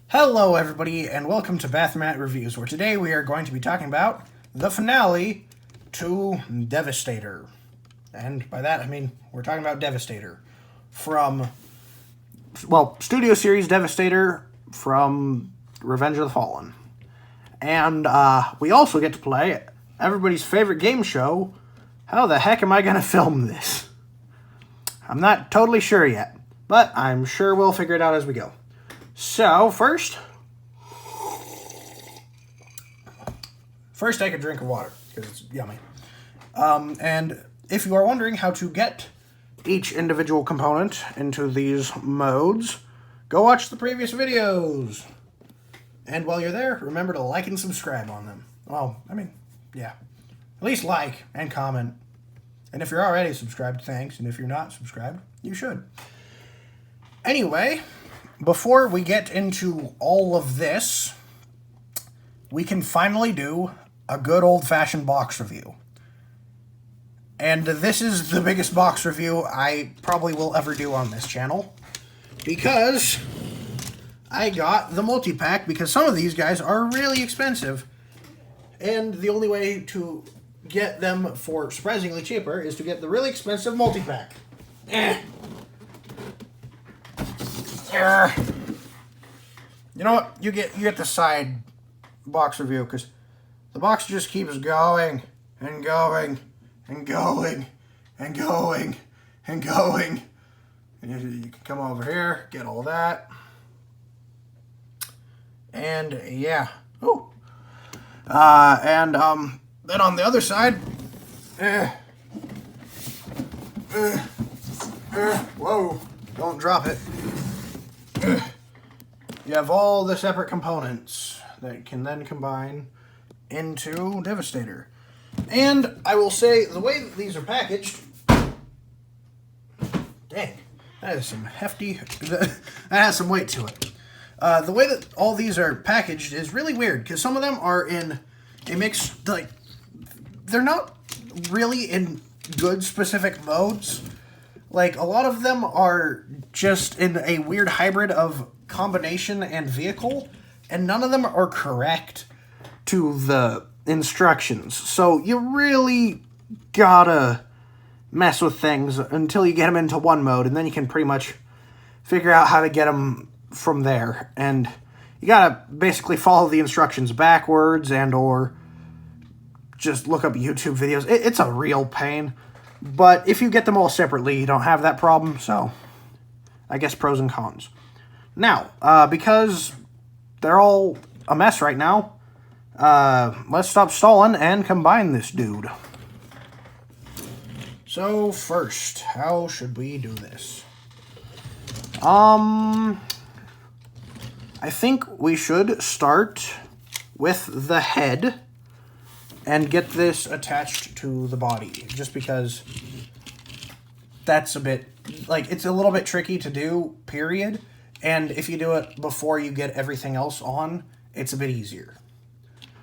Hello everybody and welcome to Bathmat Reviews, where today we are going to be talking about the finale to Devastator. And by that I mean we're talking about Devastator from, Studio Series Devastator from Revenge of the Fallen. And we also get to play everybody's favorite game show, How the Heck Am I Gonna Film This? I'm not totally sure yet, but I'm sure we'll figure it out as we go. So, first take a drink of water, because it's yummy. And if you are wondering how to get each individual component into these modes, go watch the previous videos. And while you're there, remember to like and subscribe on them. Well, yeah. At least like and comment. And if you're already subscribed, thanks. And if you're not subscribed, you should. Anyway, before we get into all of this, we can finally do a good old-fashioned box review. And this is the biggest box review I probably will ever do on this channel, because I got the multi-pack, because some of these guys are really expensive, and the only way to get them for surprisingly cheaper is to get the really expensive multi-pack. You know what? You get the side box review, because the box just keeps going and going and going and going and going. And you can come over here, get all that. And yeah. Oh. Then on the other side, whoa, don't drop it. You have all the separate components that can then combine into Devastator. And I will say, the way that these are packaged, dang, that is some hefty, that has some weight to it. The way that all these are packaged is really weird, because some of them are in a mix, like, they're not really in good specific modes. Like, a lot of them are just in a weird hybrid of combination and vehicle, and none of them are correct to the instructions. So you really gotta mess with things until you get them into one mode, and then you can pretty much figure out how to get them from there. And you gotta basically follow the instructions backwards and or just look up YouTube videos. It's a real pain. But if you get them all separately, you don't have that problem, so I guess pros and cons. Now, because they're all a mess right now, let's stop stalling and combine this dude. So first, how should we do this? I think we should start with the head and get this attached to the body, just because that's a bit, like, it's a little bit tricky to do, period. And if you do it before you get everything else on, it's a bit easier.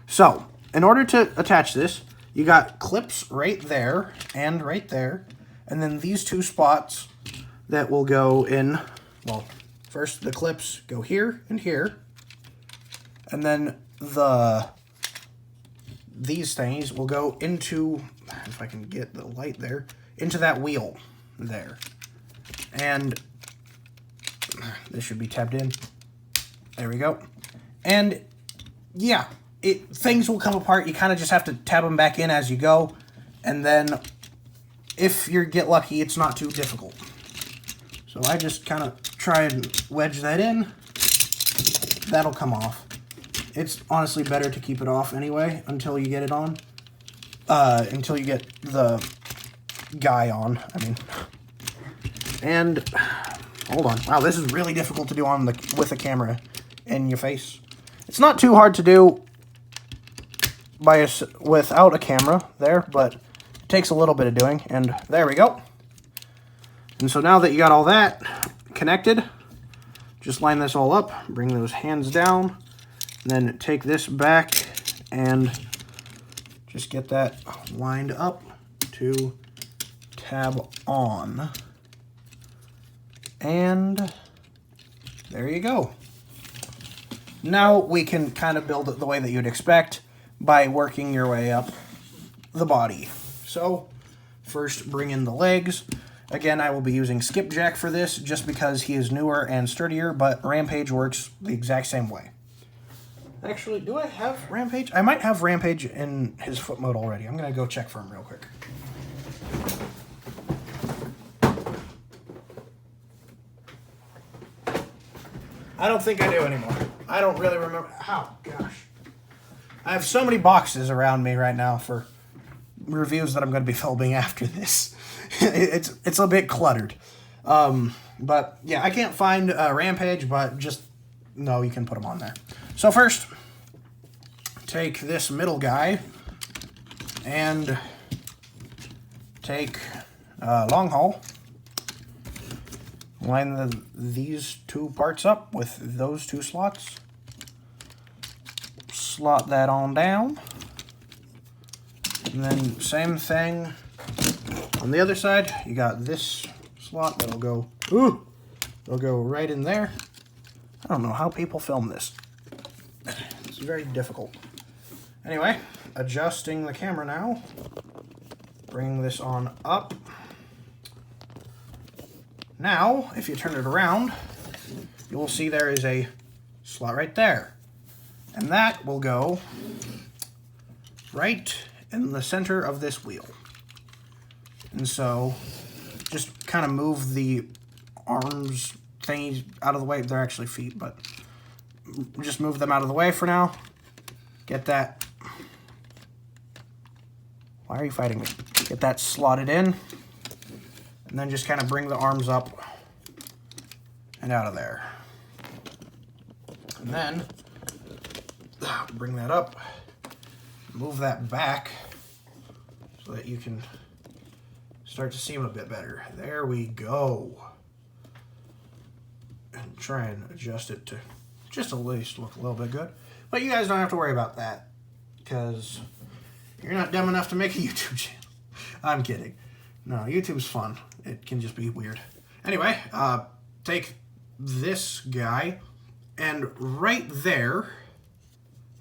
So, in order to attach this, you got clips right there and right there, and then these two spots that will go in, well, first the clips go here and here, and then these things will go into, if I can get the light there, into that wheel there. And this should be tabbed in. There we go. And yeah, things will come apart. You kind of just have to tab them back in as you go. And then if you get lucky, it's not too difficult. So I just kind of try and wedge that in. That'll come off. It's honestly better to keep it off anyway until you get it on. Until you get the guy on, And hold on. Wow, this is really difficult to do with a camera in your face. It's not too hard to do without a camera there, but it takes a little bit of doing. And there we go. And so now that you got all that connected, just line this all up, bring those hands down, and then take this back and just get that lined up to tab on. And there you go. Now we can kind of build it the way that you'd expect by working your way up the body. So, first bring in the legs. Again, I will be using Skipjack for this just because he is newer and sturdier, but Rampage works the exact same way. Actually, do I have Rampage? I might have Rampage in his foot mode already. I'm going to go check for him real quick. I don't think I do anymore. I don't really remember. Oh, gosh. I have so many boxes around me right now for reviews that I'm going to be filming after this. It's a bit cluttered. But, yeah, I can't find Rampage, but just know you can put them on there. So first, take this middle guy and take long haul. Line these two parts up with those two slots. Slot that on down. And then same thing on the other side. You got this slot that'll go, it'll go right in there. I don't know how people film this. It's very difficult. Anyway, adjusting the camera now. Bring this on up. Now, if you turn it around, you will see there is a slot right there. And that will go right in the center of this wheel. And so, just kind of move the arms thingies out of the way. They're actually feet, but just move them out of the way for now. Get that. Why are you fighting me? Get that slotted in. And then just kind of bring the arms up and out of there. And then bring that up, move that back so that you can start to see them a bit better. There we go. And try and adjust it to just at least look a little bit good. But you guys don't have to worry about that because you're not dumb enough to make a YouTube channel. I'm kidding. No, YouTube's fun. It can just be weird. Anyway, take this guy, and right there,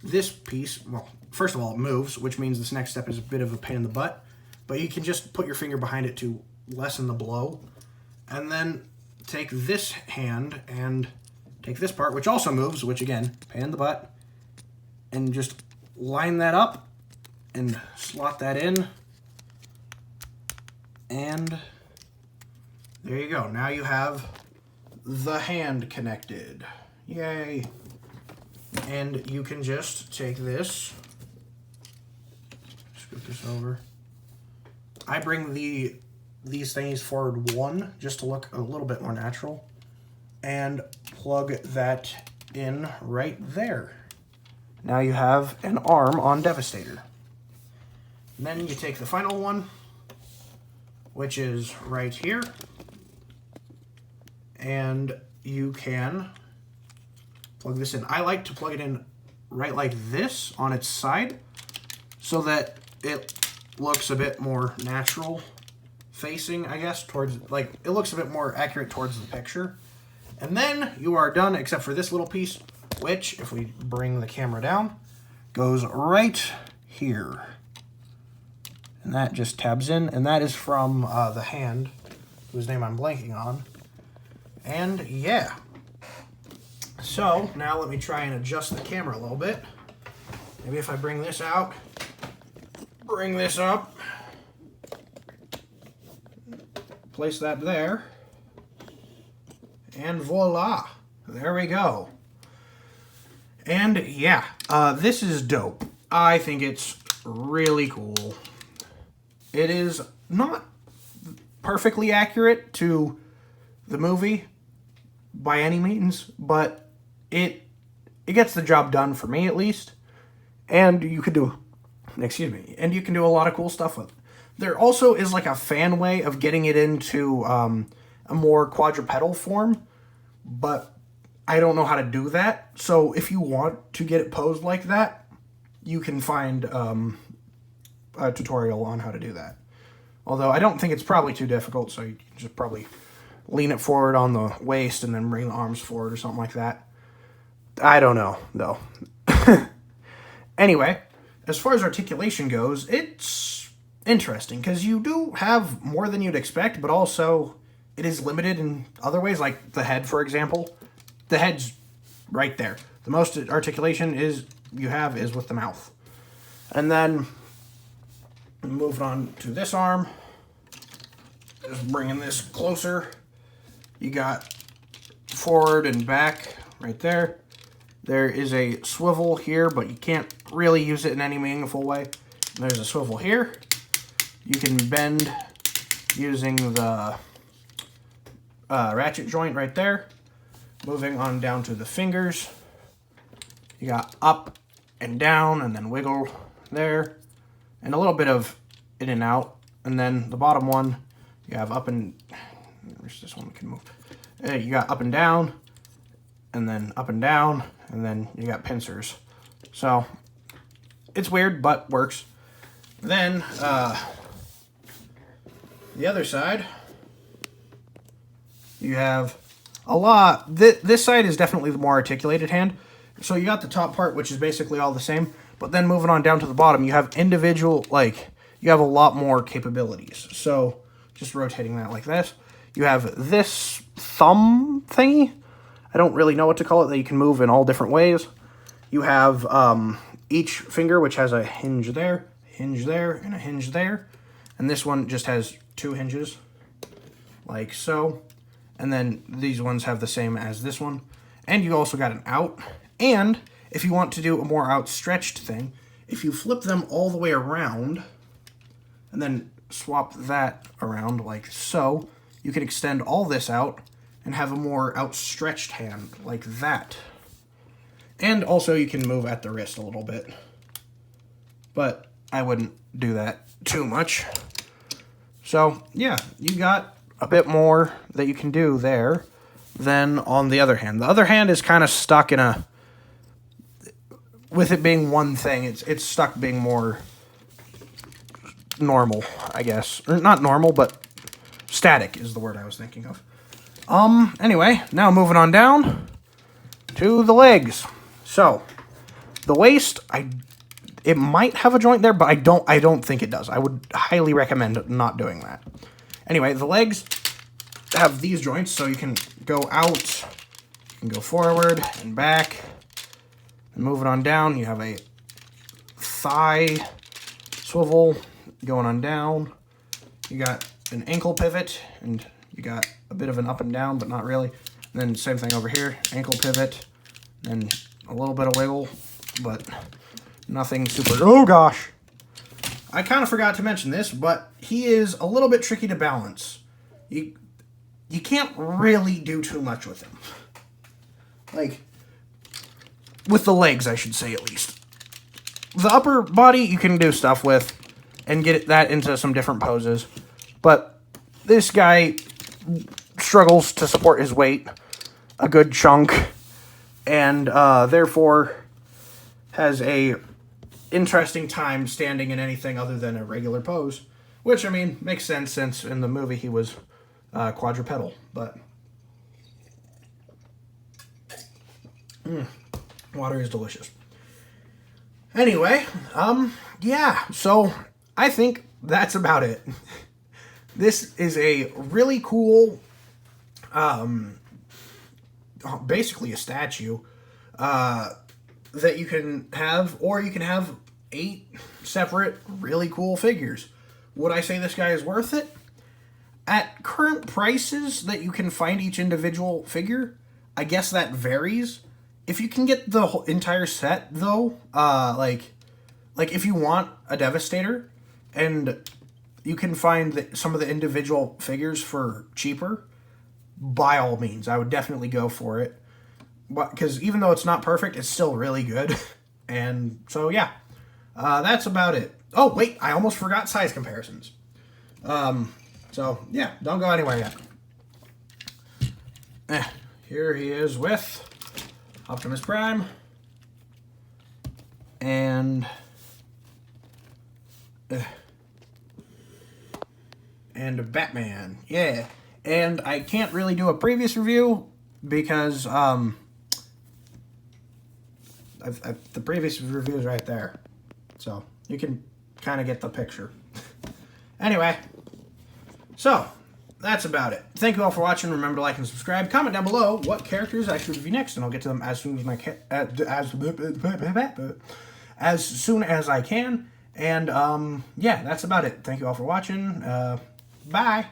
this piece, well, first of all, it moves, which means this next step is a bit of a pain in the butt, but you can just put your finger behind it to lessen the blow, and then take this hand and take this part, which also moves, which again, pain in the butt, and just line that up and slot that in. And there you go. Now you have the hand connected. Yay. And you can just take this, scoot this over. I bring these thingies forward one just to look a little bit more natural. And plug that in right there. Now you have an arm on Devastator. And then you take the final one, which is right here, and you can plug this in. I like to plug it in right like this on its side so that it looks a bit more natural facing, I guess, towards, like, it looks a bit more accurate towards the picture. And then you are done, except for this little piece, which, if we bring the camera down, goes right here. And that just tabs in, and that is from the hand, whose name I'm blanking on. And yeah. So, now let me try and adjust the camera a little bit. Maybe if I bring this out, bring this up, place that there, and voila. There we go. And yeah, this is dope. I think it's really cool. It is not perfectly accurate to the movie by any means, but it gets the job done for me at least. And you could do, and you can do a lot of cool stuff with it. There also is like a fan way of getting it into a more quadrupedal form, but I don't know how to do that. So if you want to get it posed like that, you can find a tutorial on how to do that. Although I don't think it's probably too difficult, so you can just probably lean it forward on the waist and then bring the arms forward or something like that. I don't know, though. Anyway, as far as articulation goes, it's interesting, because you do have more than you'd expect, but also it is limited in other ways, like the head, for example. The head's right there. The most articulation you have is with the mouth. And then, moving on to this arm, just bringing this closer, you got forward and back right there. There is a swivel here, but you can't really use it in any meaningful way. There's a swivel here. You can bend using the ratchet joint right there. Moving on down to the fingers. You got up and down, and then wiggle there. And a little bit of in and out. And then the bottom one, you have up and... Where's this one we can move? You got up and down, and then up and down, and then you got pincers. So, it's weird, but works. Then, the other side, you have a lot. This side is definitely the more articulated hand. So you got the top part, which is basically all the same. But then moving on down to the bottom, you have individual, you have a lot more capabilities. So, just rotating that like this. You have this thumb thingy. I don't really know what to call it, that you can move in all different ways. You have each finger, which has a hinge there, and a hinge there. And this one just has 2 hinges, like so. And then these ones have the same as this one. And you also got an out. And if you want to do a more outstretched thing, if you flip them all the way around, and then swap that around like so, you can extend all this out and have a more outstretched hand like that. And also you can move at the wrist a little bit. But I wouldn't do that too much. So, yeah, you got a bit more that you can do there than on the other hand. The other hand is kind of stuck in a... With it being one thing, it's stuck being more normal, I guess. Or not normal, but static is the word I was thinking of. Anyway, now moving on down to the legs. So, the waist, it might have a joint there, but I don't think it does. I would highly recommend not doing that. Anyway, the legs have these joints, so you can go out, you can go forward and back. And moving on down, you have a thigh swivel going on down. You got an ankle pivot, and you got a bit of an up and down, but not really. And then same thing over here, ankle pivot, and a little bit of wiggle, but nothing super... Oh, gosh! I kind of forgot to mention this, but he is a little bit tricky to balance. You can't really do too much with him. Like, with the legs, I should say, at least. The upper body, you can do stuff with and get that into some different poses. But this guy struggles to support his weight a good chunk, and therefore has a interesting time standing in anything other than a regular pose. Which, I mean, makes sense since in the movie he was quadrupedal. But water is delicious. Anyway, yeah, so I think that's about it. This is a really cool, basically a statue, that you can have, or you can have 8 separate really cool figures. Would I say this guy is worth it? At current prices that you can find each individual figure, I guess that varies. If you can get the whole entire set, though, like if you want a Devastator, and you can find some of the individual figures for cheaper, by all means, I would definitely go for it. But because even though it's not perfect, it's still really good. And so, yeah, that's about it. Oh, wait, I almost forgot size comparisons. So, yeah, don't go anywhere yet. Here he is with Optimus Prime. And Batman. Yeah. And I can't really do a previous review because the previous review is right there. So you can kind of get the picture. Anyway, so that's about it. Thank you all for watching. Remember to like and subscribe. Comment down below what characters I should review next, and I'll get to them as soon as I can. And yeah, that's about it. Thank you all for watching. Bye.